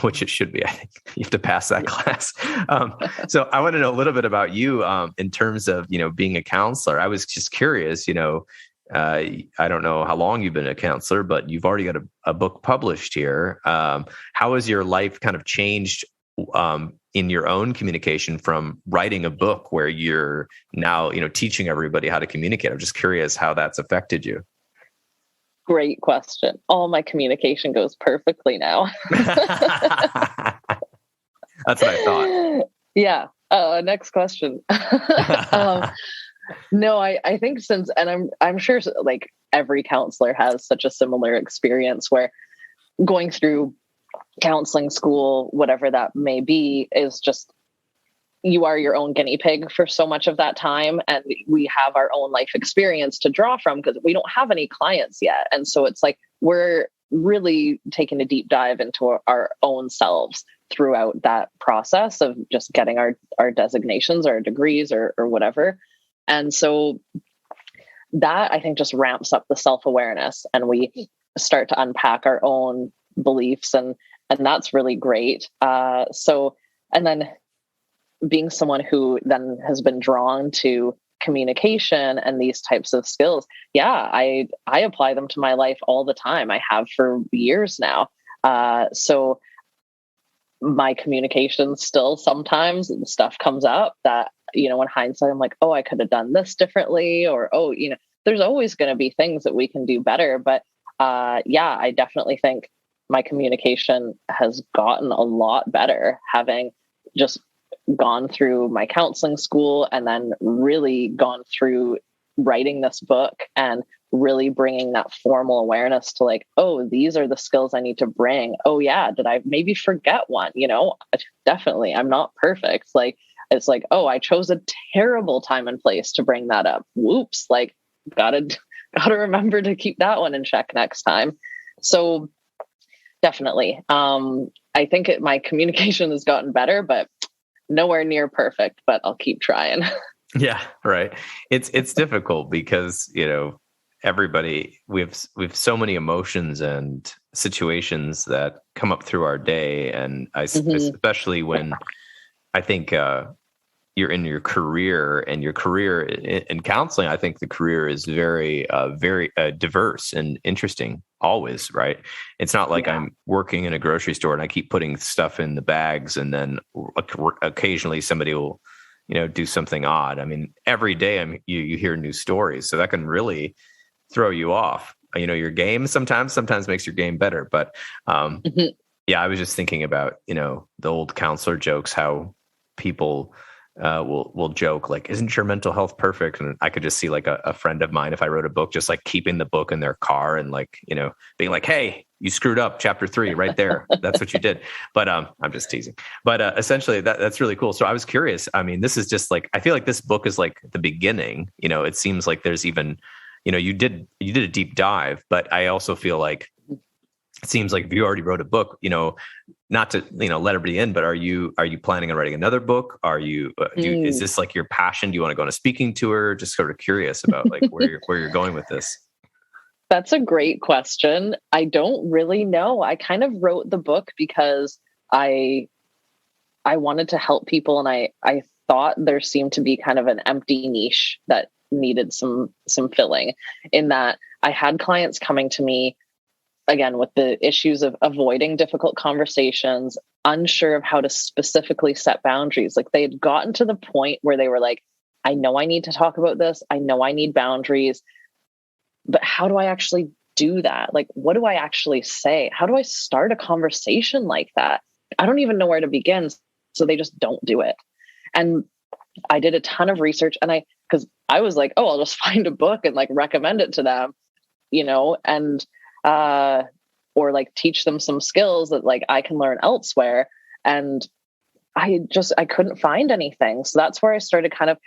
which it should be. I think you have to pass that class. So I want to know a little bit about you in terms of, being a counselor. I was just curious, I don't know how long you've been a counselor, but you've already got a book published here. How has your life kind of changed in your own communication from writing a book where you're now, teaching everybody how to communicate? I'm just curious how that's affected you. Great question. All my communication goes perfectly now. That's what I thought. Yeah. Next question. No, I think and I'm sure like every counselor has such a similar experience where going through counseling school, whatever that may be, is just you are your own guinea pig for so much of that time. And we have our own life experience to draw from because we don't have any clients yet. And so it's like, we're really taking a deep dive into our own selves throughout that process of just getting our designations or degrees or whatever. And so that, I think, just ramps up the self-awareness, and we start to unpack our own beliefs, and that's really great. And then being someone who then has been drawn to communication and these types of skills, I apply them to my life all the time. I have for years now. So my communication still, sometimes stuff comes up that, in hindsight, I'm like, oh, I could have done this differently, or, oh, there's always going to be things that we can do better. But I definitely think my communication has gotten a lot better, having just gone through my counseling school and then really gone through writing this book and really bringing that formal awareness to like, oh, these are the skills I need to bring. Oh yeah, did I maybe forget one? Definitely, I'm not perfect. Like, it's like, oh, I chose a terrible time and place to bring that up. Whoops, like gotta remember to keep that one in check next time. So definitely, I think my communication has gotten better, but nowhere near perfect, but I'll keep trying. Yeah, right. It's difficult because, everybody, we have so many emotions and situations that come up through our day. And especially when I think you're in your career, and your career in counseling, I think the career is very, very diverse and interesting always, right? It's not like I'm working in a grocery store and I keep putting stuff in the bags and then occasionally somebody will, do something odd. I mean, every day you hear new stories, so that can really throw you off. Your game sometimes makes your game better. But I was just thinking about, the old counselor jokes, how people will joke like, isn't your mental health perfect? And I could just see like a friend of mine, if I wrote a book, just like keeping the book in their car and like, being like, hey, you screwed up chapter 3 right there. That's what you did. But I'm just teasing. But essentially that's really cool. So I was curious. I mean, this is just like, I feel like this book is like the beginning. It seems like there's even, you did a deep dive, but I also feel like it seems like if you already wrote a book, not to, let everybody in, but are you planning on writing another book? Are you, is this like your passion? Do you want to go on a speaking tour? Just sort of curious about like where you're going with this. That's a great question. I don't really know. I kind of wrote the book because I wanted to help people. And I thought there seemed to be kind of an empty niche that needed some filling, in that I had clients coming to me again with the issues of avoiding difficult conversations, unsure of how to specifically set boundaries. Like, they had gotten to the point where they were like, I know I need to talk about this. I know I need boundaries, but how do I actually do that? Like, what do I actually say? How do I start a conversation like that? I don't even know where to begin. So they just don't do it. And I did a ton of research, and because I was like, oh, I'll just find a book and like recommend it to them, and or like teach them some skills that like I can learn elsewhere. And I couldn't find anything. So that's where I started kind of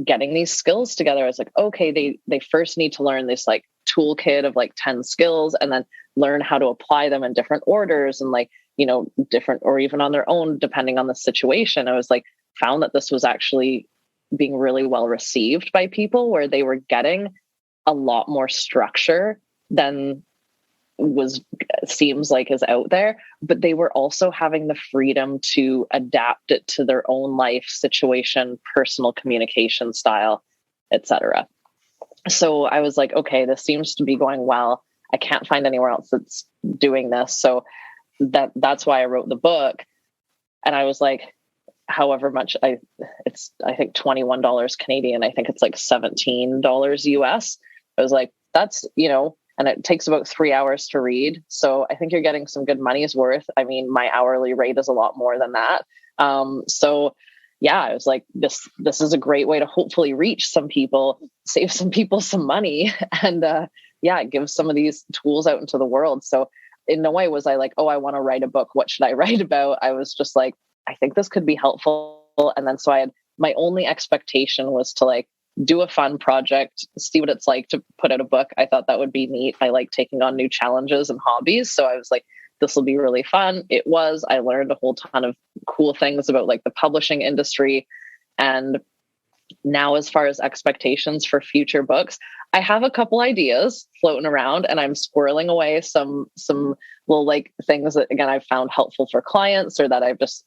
getting these skills together. I was like, okay, they first need to learn this like toolkit of like 10 skills, and then learn how to apply them in different orders and like, different, or even on their own, depending on the situation. I was like, found that this was actually being really well received by people, where they were getting a lot more structure than seems like is out there, but they were also having the freedom to adapt it to their own life situation, personal communication style, etc. So I was like, okay, this seems to be going well. I can't find anywhere else that's doing this. So that's why I wrote the book. And I was like, however much it's I think $21 Canadian. I think it's like $17 US. I was like, that's, and it takes about 3 hours to read. So I think you're getting some good money's worth. I mean, my hourly rate is a lot more than that. So yeah, I was like, this is a great way to hopefully reach some people, save some people some money, and it gives some of these tools out into the world. So in no way was I like, oh, I want to write a book. What should I write about? I was just like, I think this could be helpful And then so I had, my only expectation was to like do a fun project, see what it's like to put out a book. I thought that would be neat. I like taking on new challenges and hobbies. So I was like, this will be really fun. It was. I learned a whole ton of cool things about like the publishing industry. And now, as far as expectations for future books, I have a couple ideas floating around, and I'm squirreling away some little like things that, again, I've found helpful for clients, or that I've just,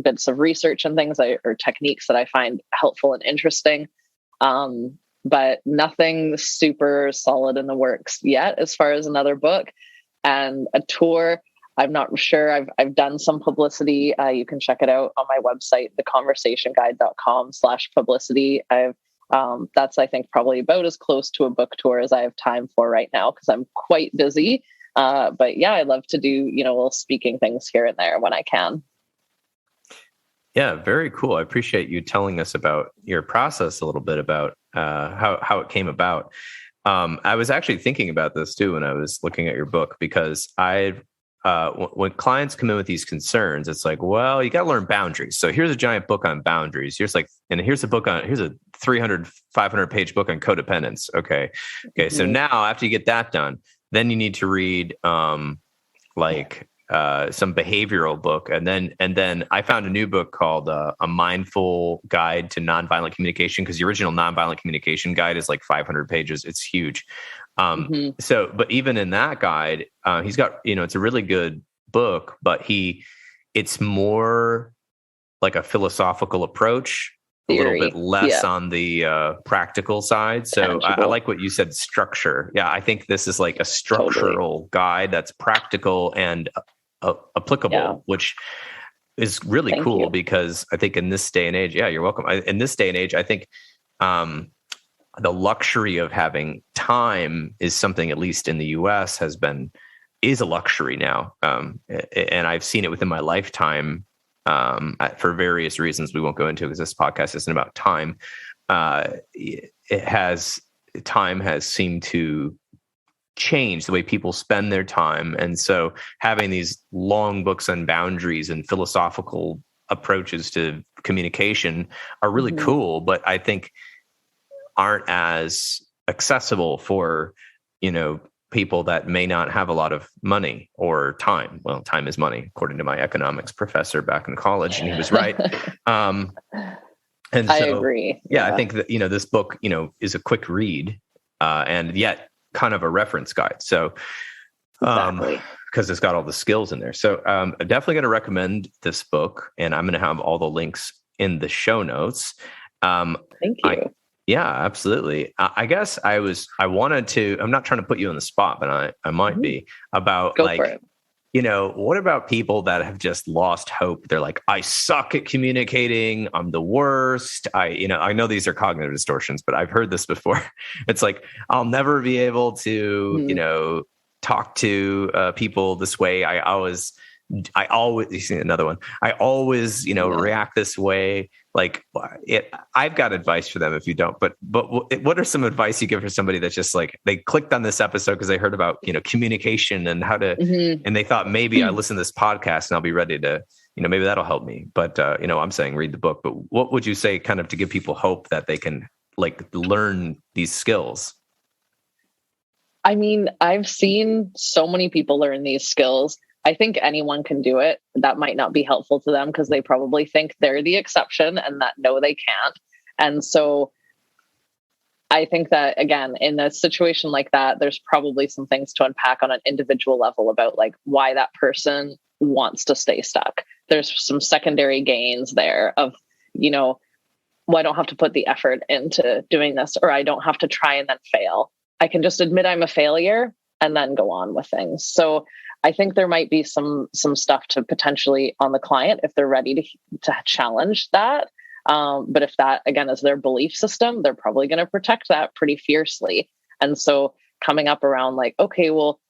bits of research and things or techniques that I find helpful and interesting. But nothing super solid in the works yet as far as another book. And a tour, I'm not sure. I've done some publicity. You can check it out on my website, theconversationguide.com/publicity. That's, I think, probably about as close to a book tour as I have time for right now, because I'm quite busy. But yeah, I love to do, little speaking things here and there when I can. Yeah, very cool. I appreciate you telling us about your process a little bit, about how it came about. I was actually thinking about this too when I was looking at your book, because when clients come in with these concerns, it's like, well, you got to learn boundaries. So here's a giant book on boundaries. Here's a 300, 500 page book on codependence. Okay. Mm-hmm. So now after you get that done, then you need to read some behavioral book. And then I found a new book called A Mindful Guide to Nonviolent Communication, because the original Nonviolent Communication Guide is like 500 pages. It's huge. So, but even in that guide, he's got, it's a really good book, but it's more like a philosophical approach, theory, a little bit less on the practical side. So I like what you said, structure. Yeah, I think this is like a structural guide that's practical and applicable, which is really cool, because I think in this day and age, you're welcome. In this day and age, I think the luxury of having time is something, at least in the US, is a luxury now. And I've seen it within my lifetime for various reasons we won't go into, because this podcast isn't about time. Time has seemed to change the way people spend their time. And so having these long books on boundaries and philosophical approaches to communication are really cool, but I think aren't as accessible for, people that may not have a lot of money or time. Well, time is money, according to my economics professor back in college, and he was right. And so, I agree. Yeah, I think that, this book, is a quick read, and yet kind of a reference guide. So, because it's got all the skills in there. So I'm definitely going to recommend this book, and I'm going to have all the links in the show notes. Thank you. Yeah, absolutely. I guess I'm not trying to put you on the spot, but I might be, about Go for it. What about people that have just lost hope? They're like, I suck at communicating. I'm the worst. I know these are cognitive distortions, but I've heard this before. It's like, I'll never be able to, talk to people this way. I always, you see another one. I always, react this way. Like I've got advice for them if you don't, but what are some advice you give for somebody that's just like, they clicked on this episode because they heard about, communication and how to, and they thought maybe I listen to this podcast and I'll be ready to, maybe that'll help me. But, I'm saying read the book, but what would you say kind of to give people hope that they can like learn these skills? I mean, I've seen so many people learn these skills. I think anyone can do it. That might not be helpful to them because they probably think they're the exception and that no, they can't. And so I think that, again, in a situation like that, there's probably some things to unpack on an individual level about like why that person wants to stay stuck. There's some secondary gains there of, well, I don't have to put the effort into doing this, or I don't have to try and then fail. I can just admit I'm a failure and then go on with things. So I think there might be some stuff to potentially on the client if they're ready to challenge that. But if that, again, is their belief system, they're probably going to protect that pretty fiercely. And so coming up around like, okay, well,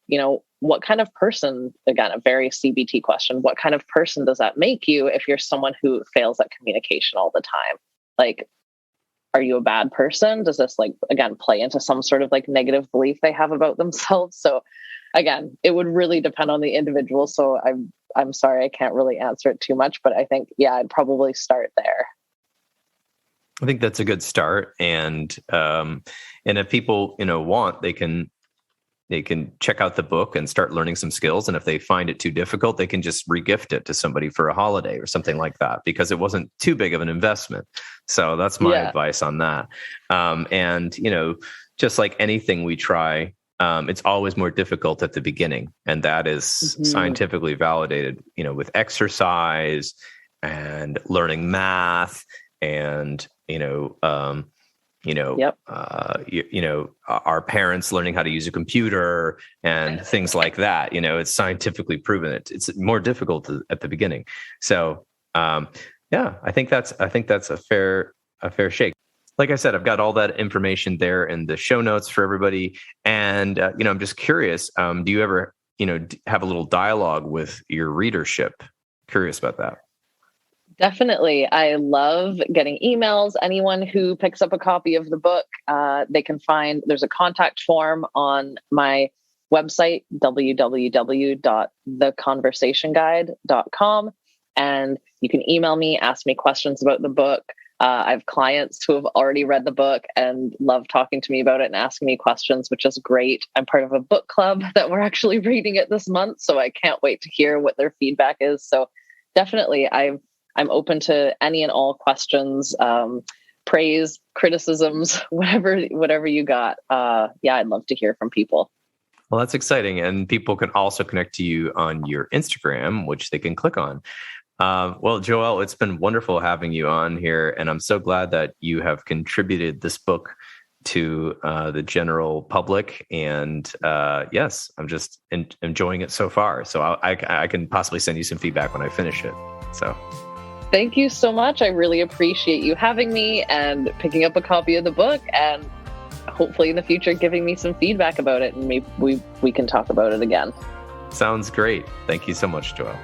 what kind of person, again, a very CBT question, what kind of person does that make you if you're someone who fails at communication all the time? Like, are you a bad person? Does this, like, again, play into some sort of like negative belief they have about themselves? So again, it would really depend on the individual. So I'm sorry, I can't really answer it too much, but I think, yeah, I'd probably start there. I think that's a good start. And if people, want, they can check out the book and start learning some skills. And if they find it too difficult, they can just regift it to somebody for a holiday or something like that, because it wasn't too big of an investment. So that's my advice on that. And, just like anything we try, it's always more difficult at the beginning. And that is scientifically validated, with exercise and learning math and, our parents learning how to use a computer and things like that. It's scientifically proven. It's more difficult at the beginning. So, I think that's a fair shake. Like I said, I've got all that information there in the show notes for everybody. And, I'm just curious, do you ever, have a little dialogue with your readership? Curious about that. Definitely. I love getting emails. Anyone who picks up a copy of the book, they can there's a contact form on my website, www.theconversationguide.com. And you can email me, ask me questions about the book. I have clients who have already read the book and love talking to me about it and asking me questions, which is great. I'm part of a book club that we're actually reading it this month, so I can't wait to hear what their feedback is. So definitely, I'm open to any and all questions, praise, criticisms, whatever you got. I'd love to hear from people. Well, that's exciting. And people can also connect to you on your Instagram, which they can click on. Well, Joelle, it's been wonderful having you on here. And I'm so glad that you have contributed this book to the general public. And yes, I'm just enjoying it so far. So I can possibly send you some feedback when I finish it. So thank you so much. I really appreciate you having me and picking up a copy of the book, and hopefully in the future giving me some feedback about it, and maybe we can talk about it again. Sounds great. Thank you so much, Joelle.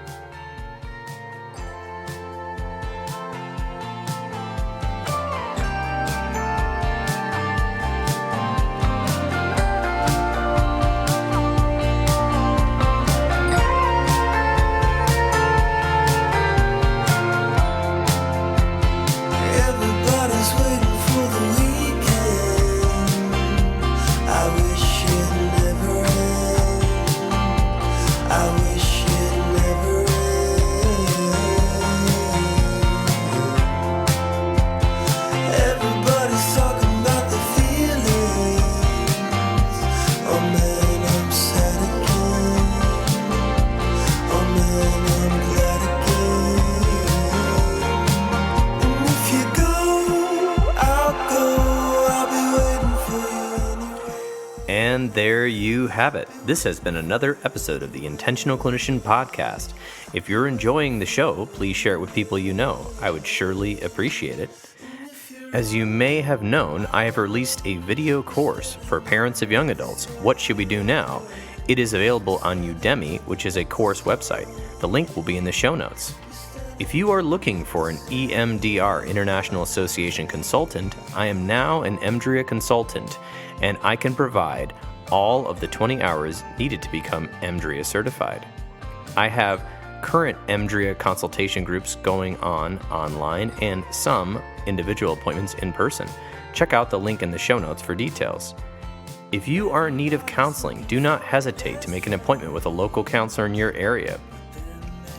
And there you have it. This has been another episode of the Intentional Clinician Podcast. If you're enjoying the show, please share it with people you know. I would surely appreciate it. As you may have known, I have released a video course for parents of young adults, What Should We Do Now? It is available on Udemy, which is a course website. The link will be in the show notes. If you are looking for an EMDR International Association consultant, I am now an EMDRIA consultant, and I can provide all of the 20 hours needed to become EMDRIA certified. I have current EMDRIA consultation groups going on online and some individual appointments in person. Check out the link in the show notes for details. If you are in need of counseling, do not hesitate to make an appointment with a local counselor in your area.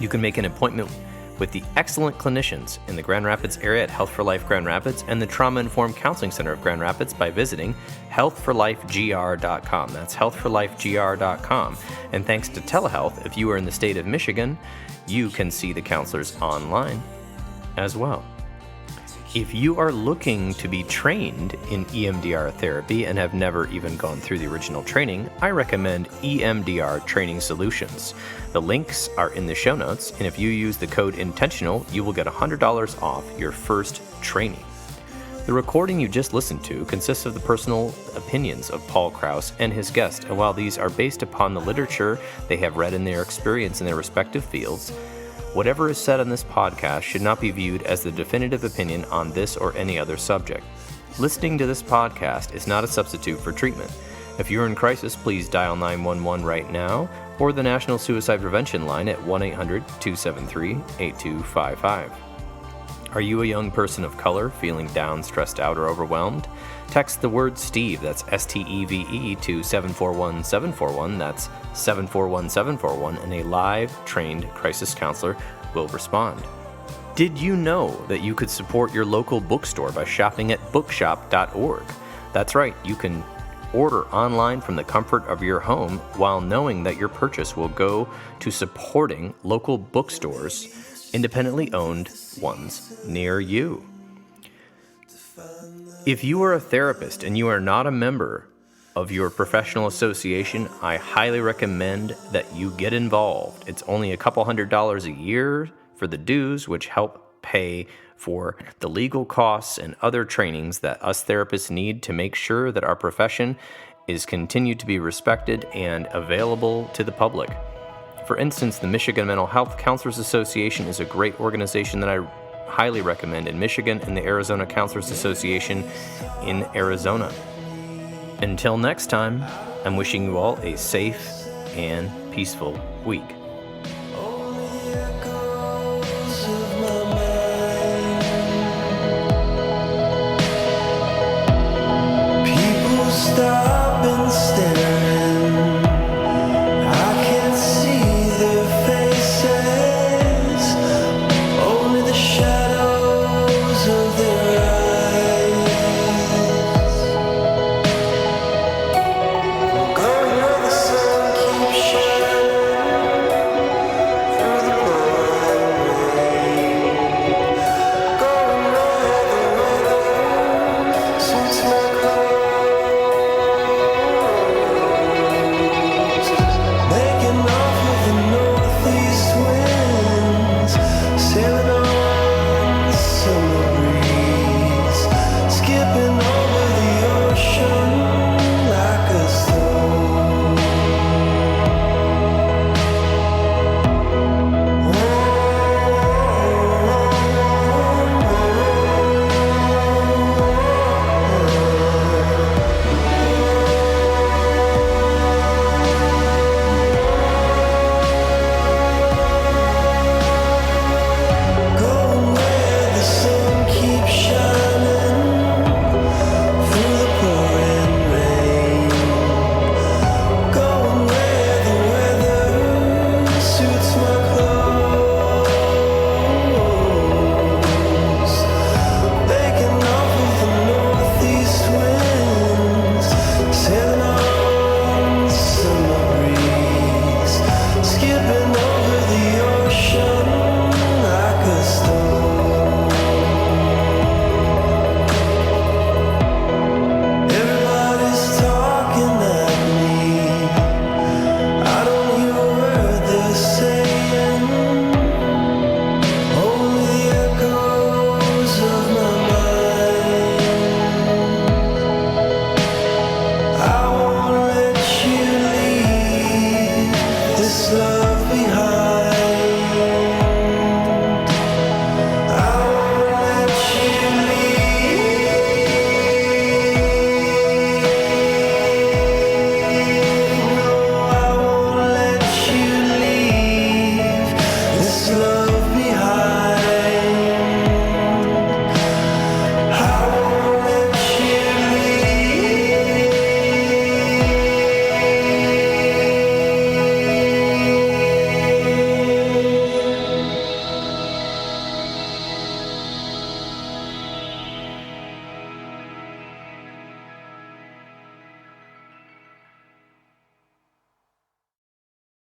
You can make an appointment with the excellent clinicians in the Grand Rapids area at Health for Life Grand Rapids and the Trauma Informed Counseling Center of Grand Rapids by visiting healthforlifegr.com. That's healthforlifegr.com. And thanks to telehealth, if you are in the state of Michigan, you can see the counselors online as well. If you are looking to be trained in EMDR therapy and have never even gone through the original training, I recommend EMDR Training Solutions. The links are in the show notes, and if you use the code INTENTIONAL, you will get $100 off your first training. The recording you just listened to consists of the personal opinions of Paul Krauss and his guest, and while these are based upon the literature they have read in their experience in their respective fields, whatever is said on this podcast should not be viewed as the definitive opinion on this or any other subject. Listening to this podcast is not a substitute for treatment. If you're in crisis, please dial 911 right now or the National Suicide Prevention Line at 1-800-273-8255. Are you a young person of color feeling down, stressed out, or overwhelmed? Text the word STEVE, that's STEVE, to 741-741, that's 741-741, and a live, trained crisis counselor will respond. Did you know that you could support your local bookstore by shopping at bookshop.org? That's right, you can order online from the comfort of your home while knowing that your purchase will go to supporting local bookstores, independently owned ones near you. If you are a therapist and you are not a member of your professional association, I highly recommend that you get involved. It's only a couple $100s a year for the dues, which help pay for the legal costs and other trainings that us therapists need to make sure that our profession is continued to be respected and available to the public. For instance, the Michigan Mental Health Counselors Association is a great organization that I highly recommend in Michigan, and the Arizona Counselors Association in Arizona. Until next time, I'm wishing you all a safe and peaceful week.